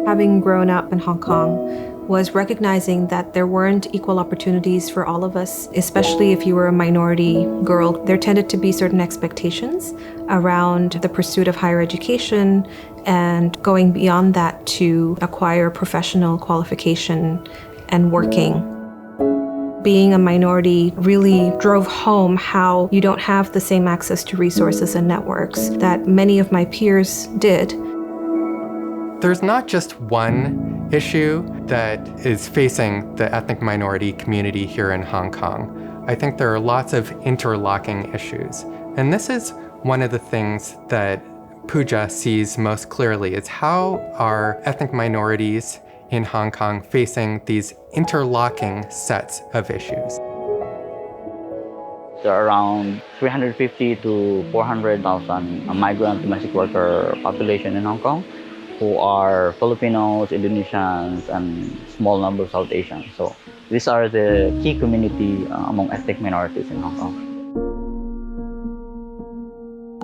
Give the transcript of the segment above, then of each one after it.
Having grown up in Hong Kong was recognizing that there weren't equal opportunities for all of us, especially if you were a minority girl. There tended to be certain expectations around the pursuit of higher education and going beyond that to acquire professional qualification and working. Being a minority really drove home how you don't have the same access to resources and networks that many of my peers did. There's not just one issue that is facing the ethnic minority community here in Hong Kong. I think there are lots of interlocking issues. And this is one of the things that Puja sees most clearly, is how are ethnic minorities in Hong Kong facing these interlocking sets of issues. There are around 350 to 400,000 migrant domestic worker population in Hong Kong, who are Filipinos, Indonesians, and small number of South Asians. So these are the key community among ethnic minorities in Hong Kong.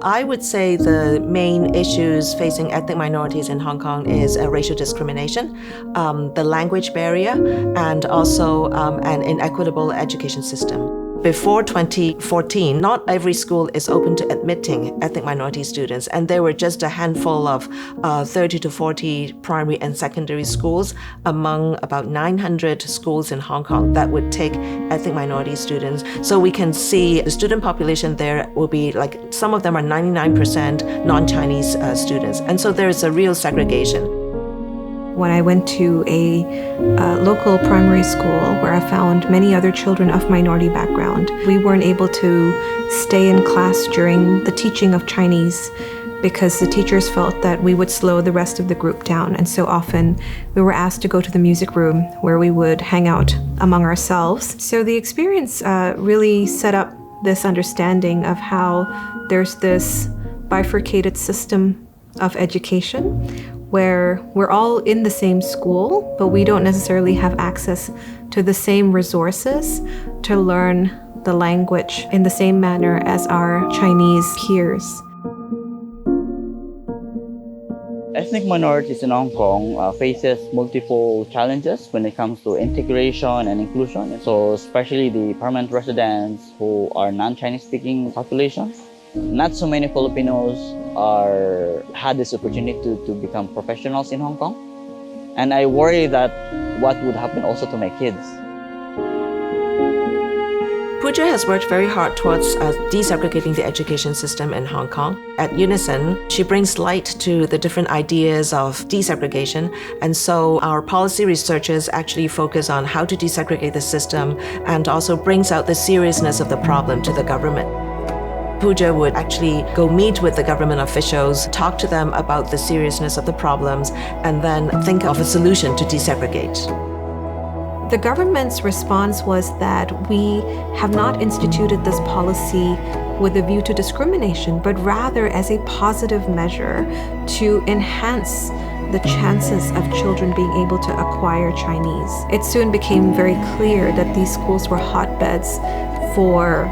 I would say the main issues facing ethnic minorities in Hong Kong is racial discrimination, the language barrier, and also an inequitable education system. Before 2014, not every school is open to admitting ethnic minority students, and there were just a handful of 30 to 40 primary and secondary schools among about 900 schools in Hong Kong that would take ethnic minority students. So we can see the student population there will be like, some of them are 99% non-Chinese students, and so there's a real segregation. When I went to a local primary school where I found many other children of minority background, we weren't able to stay in class during the teaching of Chinese because the teachers felt that we would slow the rest of the group down. And so often we were asked to go to the music room where we would hang out among ourselves. So the experience really set up this understanding of how there's this bifurcated system of education where we're all in the same school, but we don't necessarily have access to the same resources to learn the language in the same manner as our Chinese peers. Ethnic minorities in Hong Kong faces multiple challenges when it comes to integration and inclusion. So especially the permanent residents who are non-Chinese speaking population. Not so many Filipinos had this opportunity to become professionals in Hong Kong. And I worry that what would happen also to my kids. Puja has worked very hard towards desegregating the education system in Hong Kong. At Unison, she brings light to the different ideas of desegregation, and so our policy researchers actually focus on how to desegregate the system and also brings out the seriousness of the problem to the government. Puja would actually go meet with the government officials, talk to them about the seriousness of the problems, and then think of a solution to desegregate. The government's response was that we have not instituted this policy with a view to discrimination, but rather as a positive measure to enhance the chances of children being able to acquire Chinese. It soon became very clear that these schools were hotbeds for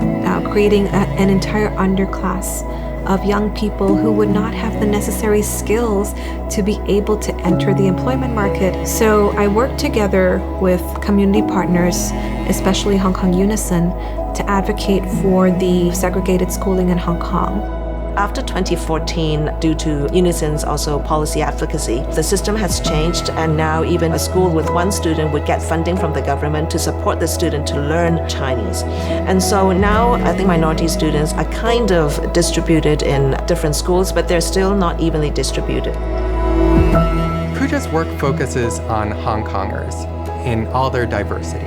creating an entire underclass of young people who would not have the necessary skills to be able to enter the employment market. So I worked together with community partners, especially Hong Kong Unison, to advocate for the segregated schooling in Hong Kong. After 2014, due to Unison's also policy advocacy, the system has changed, and now even a school with one student would get funding from the government to support the student to learn Chinese. And so now I think minority students are kind of distributed in different schools, but they're still not evenly distributed. Puja's work focuses on Hong Kongers in all their diversity,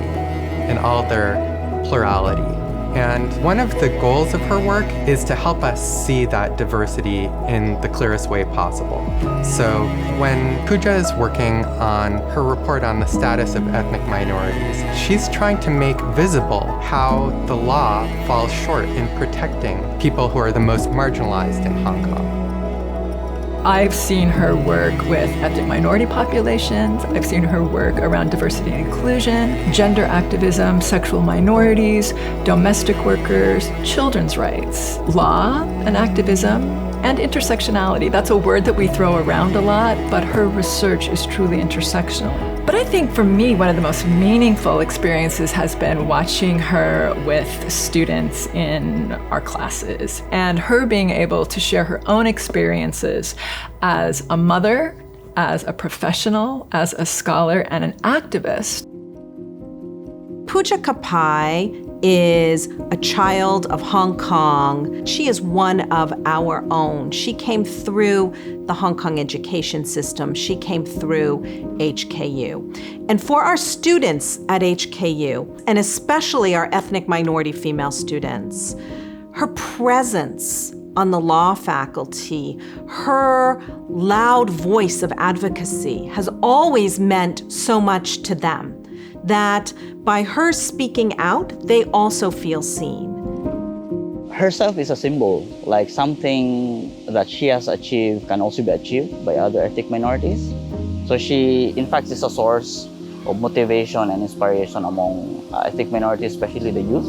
in all their plurality. And one of the goals of her work is to help us see that diversity in the clearest way possible. So when Puja is working on her report on the status of ethnic minorities, she's trying to make visible how the law falls short in protecting people who are the most marginalized in Hong Kong. I've seen her work with ethnic minority populations. I've seen her work around diversity and inclusion, gender activism, sexual minorities, domestic workers, children's rights, law and activism, and intersectionality. That's a word that we throw around a lot, but her research is truly intersectional. But I think for me, one of the most meaningful experiences has been watching her with students in our classes and her being able to share her own experiences as a mother, as a professional, as a scholar, and an activist. Puja Kapai is a child of Hong Kong. She is one of our own. She came through the Hong Kong education system. She came through HKU. And for our students at HKU, and especially our ethnic minority female students, her presence on the law faculty, her loud voice of advocacy has always meant so much to them, that by her speaking out, they also feel seen. Herself is a symbol, like something that she has achieved can also be achieved by other ethnic minorities. So she, in fact, is a source of motivation and inspiration among ethnic minorities, especially the youth.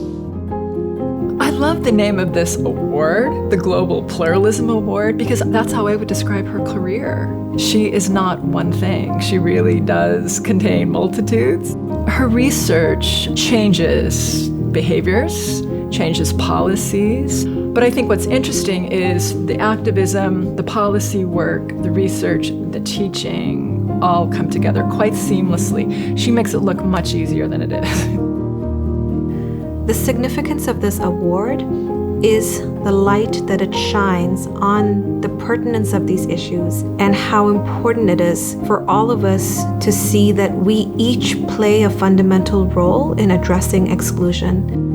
I love the name of this award, the Global Pluralism Award, because that's how I would describe her career. She is not one thing. She really does contain multitudes. Her research changes behaviors, changes policies. But I think what's interesting is the activism, the policy work, the research, the teaching all come together quite seamlessly. She makes it look much easier than it is. The significance of this award is the light that it shines on the pertinence of these issues and how important it is for all of us to see that we each play a fundamental role in addressing exclusion.